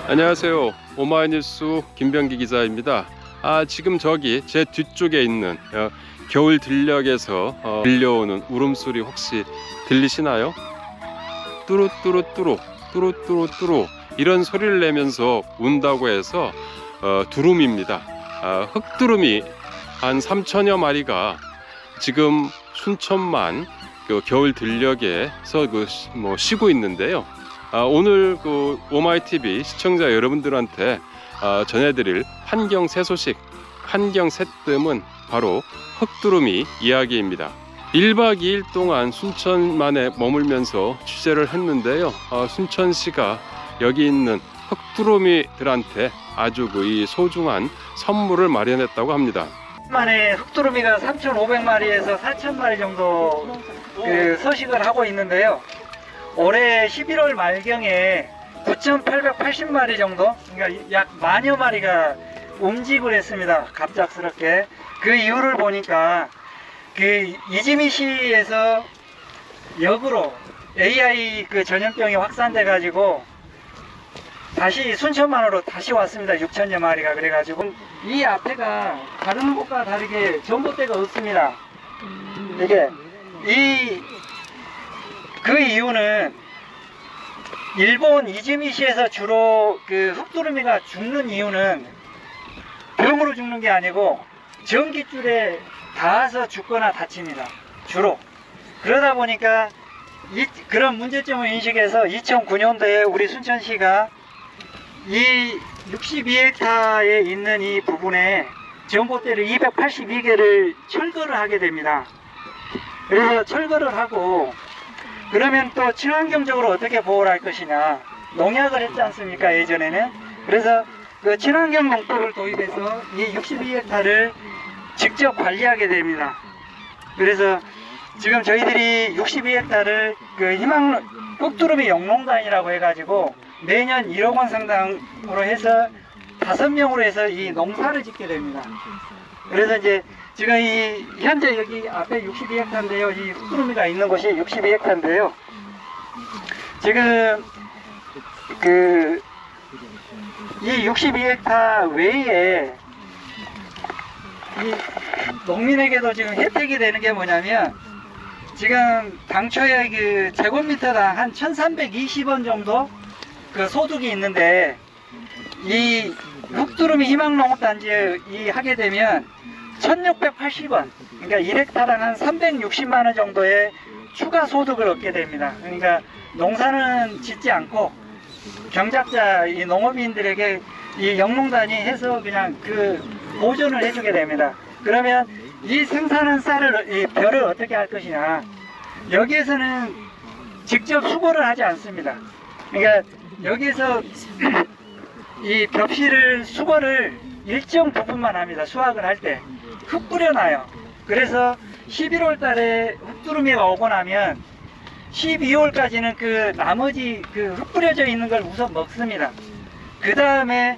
안녕하세요. 오마이뉴스 김병기 기자입니다. 지금 저기 제 뒤쪽에 있는 겨울 들녘에서 들려오는 울음소리 혹시 들리시나요? 뚜루뚜루뚜루 뚜루뚜루뚜루 이런 소리를 내면서 운다고 해서 두루미입니다. 흑두루미 한 3천여 마리가 지금 순천만 겨울 들녘에서 쉬고 있는데요. 오늘 오마이TV 시청자 여러분들한테 전해드릴 환경 새소식, 환경 새뜸은 바로 흑두루미 이야기입니다. 1박 2일 동안 순천만에 머물면서 취재를 했는데요. 순천시가 여기 있는 흑두루미들한테 아주 이 소중한 선물을 마련했다고 합니다. 만에 흑두루미가 3,500마리에서 4,000마리 정도 서식을 하고 있는데요. 올해 11월 말경에 9,880마리 정도, 그러니까 약 만여 마리가 움직을 했습니다. 갑작스럽게. 그 이유를 보니까 이지미시에서 역으로 AI 전염병이 확산돼 가지고 다시 순천만으로 다시 왔습니다. 6천여 마리가. 그래가지고 이 앞에가 다른 곳과 다르게 전봇대가 없습니다. 이게 그 이유는 일본 이즈미시에서 주로 흑두루미가 죽는 이유는 병으로 죽는 게 아니고 전기줄에 닿아서 죽거나 다칩니다. 주로. 그러다 보니까 그런 문제점을 인식해서 2009년도에 우리 순천시가 이 62헥타에 있는 이 부분에 전봇대를 282개를 철거를 하게 됩니다. 그래서 철거를 하고 그러면 또 친환경적으로 어떻게 보호를 할 것이냐, 농약을 했지 않습니까, 예전에는. 그래서 그 친환경 농법을 도입해서 이 62헥타를 직접 관리하게 됩니다. 그래서 지금 저희들이 62헥타를 흑두루미 영농단이라고 해가지고 매년 1억 원 상당으로 해서 5명으로 해서 이 농사를 짓게 됩니다. 그래서 이제 지금 현재 여기 앞에 62헥타인데요. 이 흑두루미가 있는 곳이 62헥타인데요. 지금 이 62헥타 외에 이 농민에게도 지금 혜택이 되는 게 뭐냐면, 지금 당초에 제곱미터당 한 1,320원 정도 소득이 있는데, 이 흑두루미 희망농업단지에 하게 되면 1,680원, 그러니까 1헥타당 한 360만원 정도의 추가 소득을 얻게 됩니다. 그러니까 농사는 짓지 않고 경작자 이 농업인들에게 이 영농단이 해서 그냥 보존을 해주게 됩니다. 그러면 이 생산한 쌀을, 벼를 어떻게 할 것이냐, 여기에서는 직접 수거를 하지 않습니다. 그러니까 여기에서 이 벽실을 수거를 일정 부분만 합니다. 수확을 할 때 흙 뿌려놔요. 그래서 11월 달에 흑두루미가 오고 나면 12월까지는 나머지 흙 뿌려져 있는 걸 우선 먹습니다. 그 다음에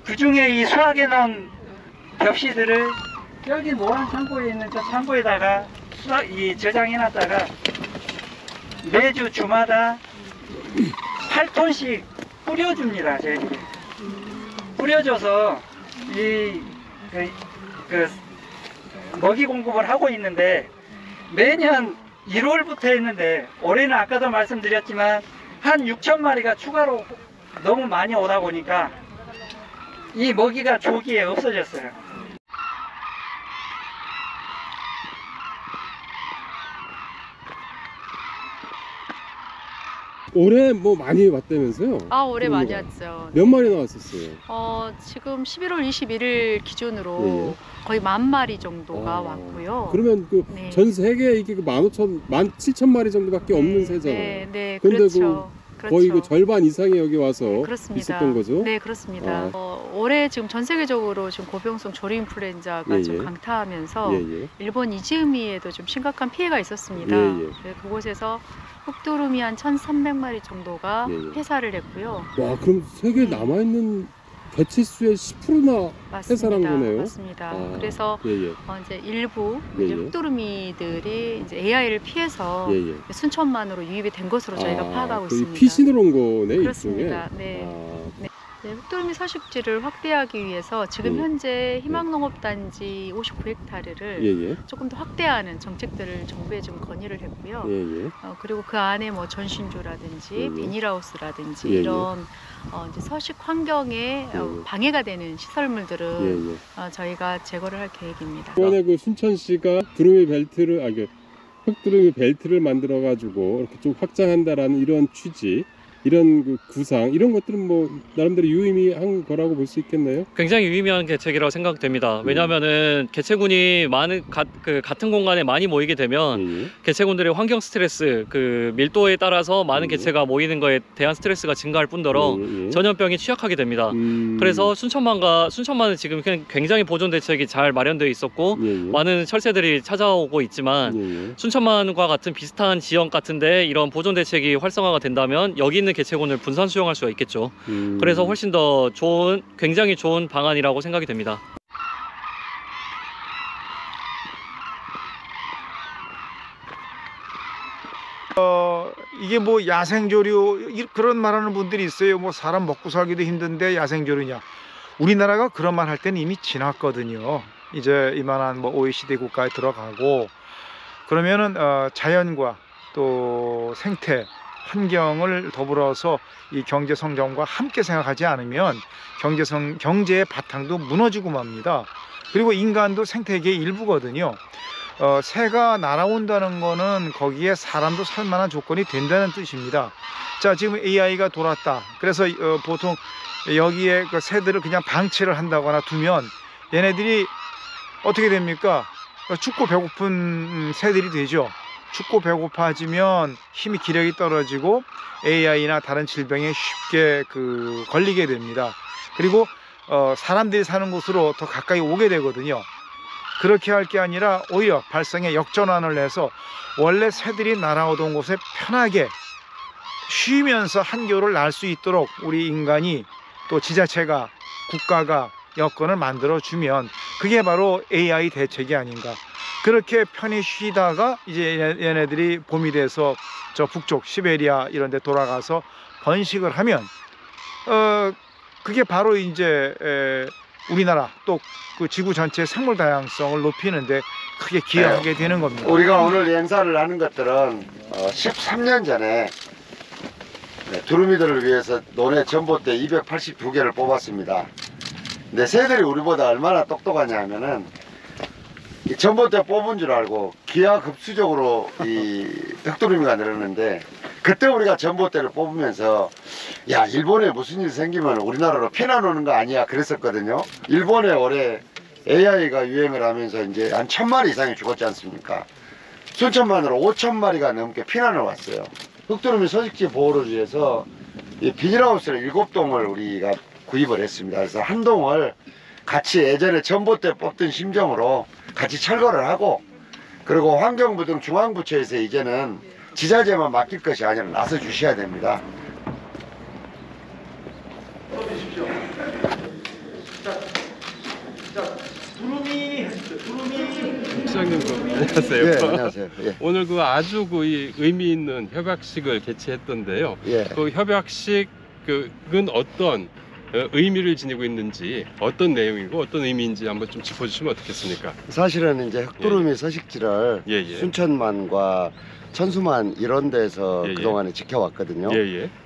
그 중에 이 수확해 놓은 벽시들을 여기 노란 창고에 있는 저 창고에다가 저장해 놨다가 매주 주마다 8톤씩 뿌려줍니다. 저희들이 뿌려줘서 먹이 공급을 하고 있는데, 매년 1월부터 했는데 올해는 아까도 말씀드렸지만 한 6,000마리가 추가로 너무 많이 오다 보니까 이 먹이가 조기에 없어졌어요. 올해 많이 왔다면서요? 올해 많이 왔죠. 몇 마리 나왔었어요? 지금 11월 21일 기준으로 거의 10,000마리 정도가 왔고요. 그러면 네. 전 세계에 이게 17,000마리 정도밖에 없는 새잖아요. 네, 근데 그렇죠. 거의 절반 이상이 여기 와서 그렇습니다. 있었던 거죠? 네, 그렇습니다. 올해 지금 전 세계적으로 지금 고병성 조류 인플루엔자가 좀 강타하면서 일본 이즈미에도 좀 심각한 피해가 있었습니다. 네, 그곳에서 흑두루미 한 1,300마리 정도가 폐사를 했고요. 와, 그럼 세계에 남아있는 개체수의 10%나 해산한 거네요. 맞습니다. 그래서 이제 일부 흑두루미들이 이제 AI를 피해서 순천만으로 유입이 된 것으로 저희가 파악하고 있습니다. 피신으로 온 거네. 그렇습니다. 일종의. 네. 네, 흑도루미 서식지를 확대하기 위해서 지금 현재 희망농업단지 59헥타르를 예, 예. 조금 더 확대하는 정책들을 정부에 좀 건의를 했고요. 예, 예. 그리고 그 안에 뭐 전신조라든지 예, 예. 비닐하우스라든지 예, 예. 이런 이제 서식 환경에 예. 방해가 되는 시설물들은 예, 예. 저희가 제거를 할 계획입니다. 이번에 그 순천시가 두루미 벨트를 흑두루미 벨트를 만들어 가지고 이렇게 좀 확장한다라는 이런 취지, 이런 그 구상, 이런 것들은 뭐 나름대로 유의미한 거라고 볼 수 있겠네요. 굉장히 유의미한 개책이라고 생각됩니다. 왜냐하면은 개체군이 같은 공간에 많이 모이게 되면 예, 예. 개체군들의 환경 스트레스, 그 밀도에 따라서 많은 개체가 모이는 거에 대한 스트레스가 증가할 뿐더러 예, 예. 전염병에 취약하게 됩니다. 그래서 순천만은 지금 굉장히 보존 대책이 잘 마련되어 있었고 예, 예. 많은 철새들이 찾아오고 있지만 예, 예. 순천만과 같은 비슷한 지역 같은데 이런 보존 대책이 활성화가 된다면 여기 있는 개체군을 분산 수용할 수가 있겠죠. 그래서 훨씬 더 굉장히 좋은 방안이라고 생각이 됩니다. 이게 뭐 야생조류 그런 말하는 분들이 있어요. 뭐 사람 먹고 살기도 힘든데 야생조류냐. 우리나라가 그런 말 할 때는 이미 지났거든요. 이제 이만한 뭐 OECD 국가에 들어가고 그러면은 자연과 또 생태 환경을 더불어서 이 경제 성장과 함께 생각하지 않으면 경제의 바탕도 무너지고 맙니다. 그리고 인간도 생태계의 일부거든요. 새가 날아온다는 거는 거기에 사람도 살만한 조건이 된다는 뜻입니다. 자, 지금 AI가 돌았다. 그래서 보통 여기에 그 새들을 그냥 방치를 한다거나 두면 얘네들이 어떻게 됩니까? 춥고 배고픈 새들이 되죠. 춥고 배고파지면 힘이 기력이 떨어지고 AI나 다른 질병에 쉽게 걸리게 됩니다. 그리고 사람들이 사는 곳으로 더 가까이 오게 되거든요. 그렇게 할 게 아니라 오히려 발상의 역전환을 해서 원래 새들이 날아오던 곳에 편하게 쉬면서 한겨울을 날 수 있도록 우리 인간이 또 지자체가 국가가 여건을 만들어 주면 그게 바로 AI 대책이 아닌가. 그렇게 편히 쉬다가 이제 얘네들이 봄이 돼서 저 북쪽 시베리아 이런 데 돌아가서 번식을 하면 그게 바로 이제 우리나라 또 그 지구 전체의 생물 다양성을 높이는데 크게 기여하게 되는 겁니다. 우리가 오늘 행사를 하는 것들은 13년 전에 두루미들을 위해서 논해 전봇대 282개를 뽑았습니다. 근데 새들이 우리보다 얼마나 똑똑하냐 하면은 이 전봇대 뽑은 줄 알고 기하급수적으로 이 흑두루미가 늘었는데, 그때 우리가 전봇대를 뽑으면서 야, 일본에 무슨 일 생기면 우리나라로 피난 오는 거 아니야 그랬었거든요. 일본에 올해 AI가 유행을 하면서 이제 한 1000마리 이상이 죽었지 않습니까? 순천만으로 5000마리가 넘게 피난을 왔어요. 흑두루미 서식지 보호를 위해서 이 비닐하우스를 7동을 우리가 구입을 했습니다. 그래서 한 동을 같이 예전에 전봇대 뽑던 심정으로 같이 철거를 하고, 그리고 환경부 등 중앙부처에서 이제는 지자체만 맡길 것이 아니라 나서 주셔야 됩니다. 시장님 안녕하세요. 예, 안녕하세요. 예. 오늘 그 아주 의미 있는 협약식을 개최했던데요. 예. 그 협약식은 어떤 의미를 지니고 있는지, 어떤 내용이고 어떤 의미인지 한번 좀 짚어주시면 어떻겠습니까? 사실은 이제 흑두루미 서식지를 순천만과 천수만 이런 데서 그동안에 지켜왔거든요.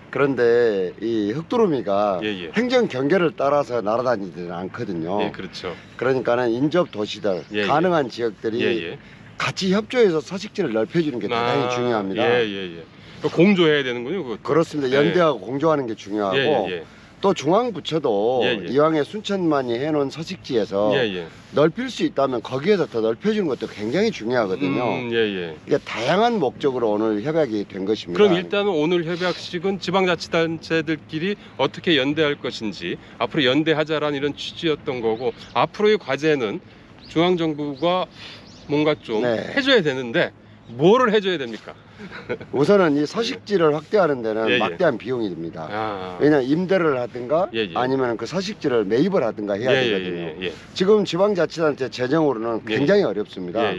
그런데 이 흑두루미가 행정 경계를 따라서 날아다니지는 않거든요. 그렇죠. 그러니까는 인접 도시들, 가능한 지역들이 같이 협조해서 서식지를 넓혀주는 게 대단히 중요합니다. 공조해야 되는군요, 그것도. 그렇습니다. 연대하고 공조하는 게 중요하고, 또 중앙부처도 이왕에 순천만이 해놓은 서식지에서 넓힐 수 있다면 거기에서 더 넓혀주는 것도 굉장히 중요하거든요. 이게 다양한 목적으로 오늘 협약이 된 것입니다. 그럼 일단은 오늘 협약식은 지방자치단체들끼리 어떻게 연대할 것인지, 앞으로 연대하자라는 이런 취지였던 거고, 앞으로의 과제는 중앙정부가 뭔가 좀 해줘야 되는데 뭐를 해줘야 됩니까? 우선은 이 서식지를 확대하는 데는 막대한 비용이 듭니다. 왜냐하면 임대를 하든가 아니면 그 서식지를 매입을 하든가 해야 되거든요. 지금 지방자치단체 재정으로는 굉장히 어렵습니다.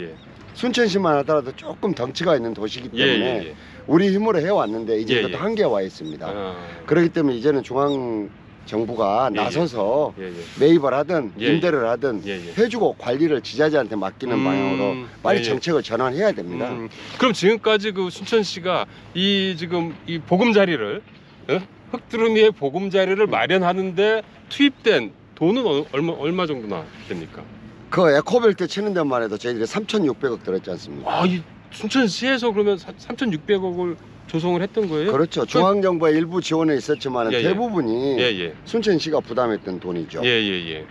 순천시만 하더라도 조금 덩치가 있는 도시이기 때문에 우리 힘으로 해왔는데 이제 이것도 한계에 와 있습니다. 그렇기 때문에 이제는 중앙 정부가 예, 예. 나서서 예, 예. 매입을 하든 예, 예. 임대를 하든 예, 예. 해주고 관리를 지자체한테 맡기는 방향으로 빨리 예, 예. 정책을 전환해야 됩니다. 그럼 지금까지 그 순천시가 이 지금 이 보금자리를 흙두루미의 보금자리를 마련하는데 투입된 돈은 얼마 정도나 됩니까? 그 에코벨트 치는 데만 해도 저희들이 3,600억 들었지 않습니까? 아, 이 순천시에서 그러면 3,600억을 조성을 했던 거예요? 그렇죠. 중앙정부의 일부 지원에 있었지만 예, 예. 대부분이 예. 순천시가 부담했던 돈이죠. 예.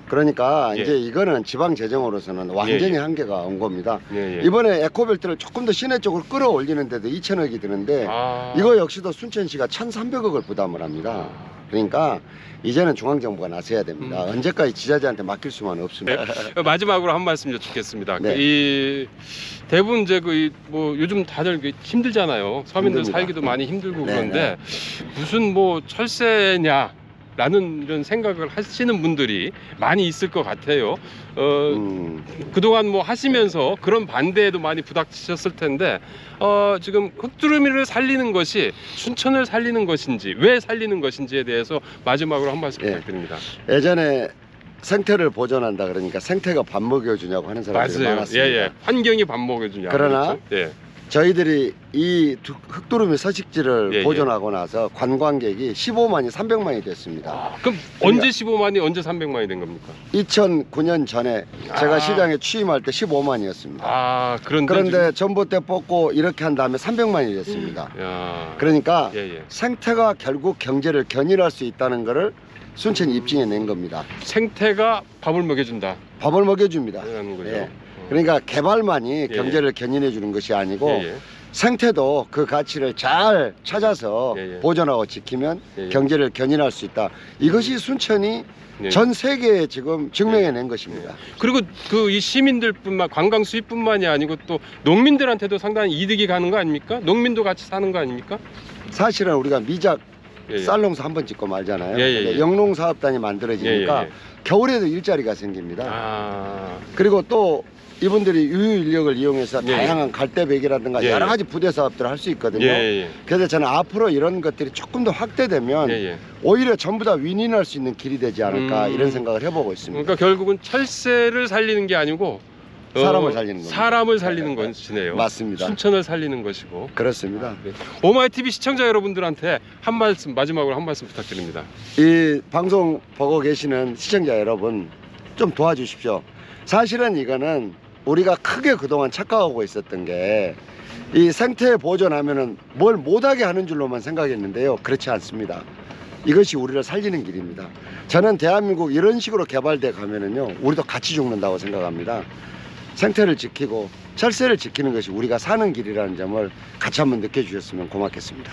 그러니까 예. 이제 이거는 지방 재정으로서는 완전히 예, 예. 한계가 온 겁니다. 예. 이번에 에코벨트를 조금 더 시내 쪽으로 끌어올리는데도 2,000억이 드는데 아. 이거 역시도 순천시가 1,300억을 부담을 합니다. 그러니까 이제는 중앙정부가 나서야 됩니다. 언제까지 지자체한테 맡길 수만 없습니다. 마지막으로 한 말씀 여쭙겠습니다. 네. 이 대부분 이제 뭐 요즘 다들 힘들잖아요. 서민들 힘듭니다. 살기도 많이 힘들고 네, 그런데 무슨 뭐 철새냐? 라는 이런 생각을 하시는 분들이 많이 있을 것 같아요. 그동안 뭐 하시면서 그런 반대에도 많이 부닥치셨을 텐데 지금 흙두루미를 살리는 것이 순천을 살리는 것인지 왜 살리는 것인지에 대해서 마지막으로 한 말씀 예. 부탁드립니다. 예전에 생태를 보존한다 그러니까 생태가 밥 먹여주냐고 하는 사람들이 맞아요. 많았습니다. 예. 환경이 밥 먹여주냐. 그러나 그렇죠? 예. 저희들이 이 흙두루미 서식지를 예, 예. 보존하고 나서 관광객이 15만이 300만이 됐습니다. 그럼 언제 15만이 언제 300만이 된 겁니까? 2009년 전에 제가 아. 시장에 취임할 때 15만이었습니다. 아, 그런데 그런데 전봇대 뽑고 이렇게 한 다음에 300만이 됐습니다. 야. 그러니까 예. 생태가 결국 경제를 견인할 수 있다는 것을 순천이 입증해 낸 겁니다. 생태가 밥을 먹여준다. 밥을 먹여줍니다. 라는 거죠. 예. 그러니까 개발만이 예. 경제를 견인해 주는 것이 아니고 예. 생태도 그 가치를 잘 찾아서 예. 보존하고 지키면 예. 경제를 견인할 수 있다. 이것이 순천이 예. 전 세계에 지금 증명해 낸 것입니다. 그리고 그 이 시민들뿐만 관광 수입뿐만이 아니고 또 농민들한테도 상당히 이득이 가는 거 아닙니까? 농민도 같이 사는 거 아닙니까? 사실은 우리가 미작 예. 쌀농사 한 번 짓고 말잖아요. 예. 근데 영농사업단이 만들어지니까 예. 겨울에도 일자리가 생깁니다. 아. 그리고 또 이분들이 유유 인력을 이용해서 예. 다양한 갈대배기라든가 예. 여러 가지 부대 사업들을 할 수 있거든요. 예. 그래서 저는 앞으로 이런 것들이 조금 더 확대되면 예. 오히려 전부 다 윈윈할 수 있는 길이 되지 않을까 이런 생각을 해보고 있습니다. 그러니까 결국은 철새를 살리는 게 아니고 사람을 살리는 겁니다. 사람을 살리는 것이네요. 맞습니다. 순천을 살리는 것이고. 그렇습니다. 네. 오마이 TV 시청자 여러분들한테 한 말씀 마지막으로 한 말씀 부탁드립니다. 이 방송 보고 계시는 시청자 여러분 좀 도와주십시오. 사실은 이거는 우리가 크게 그동안 착각하고 있었던 게 이 생태 보존하면은 뭘 못하게 하는 줄로만 생각했는데요. 그렇지 않습니다. 이것이 우리를 살리는 길입니다. 저는 대한민국 이런 식으로 개발돼 가면은요, 우리도 같이 죽는다고 생각합니다. 생태를 지키고 철새를 지키는 것이 우리가 사는 길이라는 점을 같이 한번 느껴주셨으면 고맙겠습니다.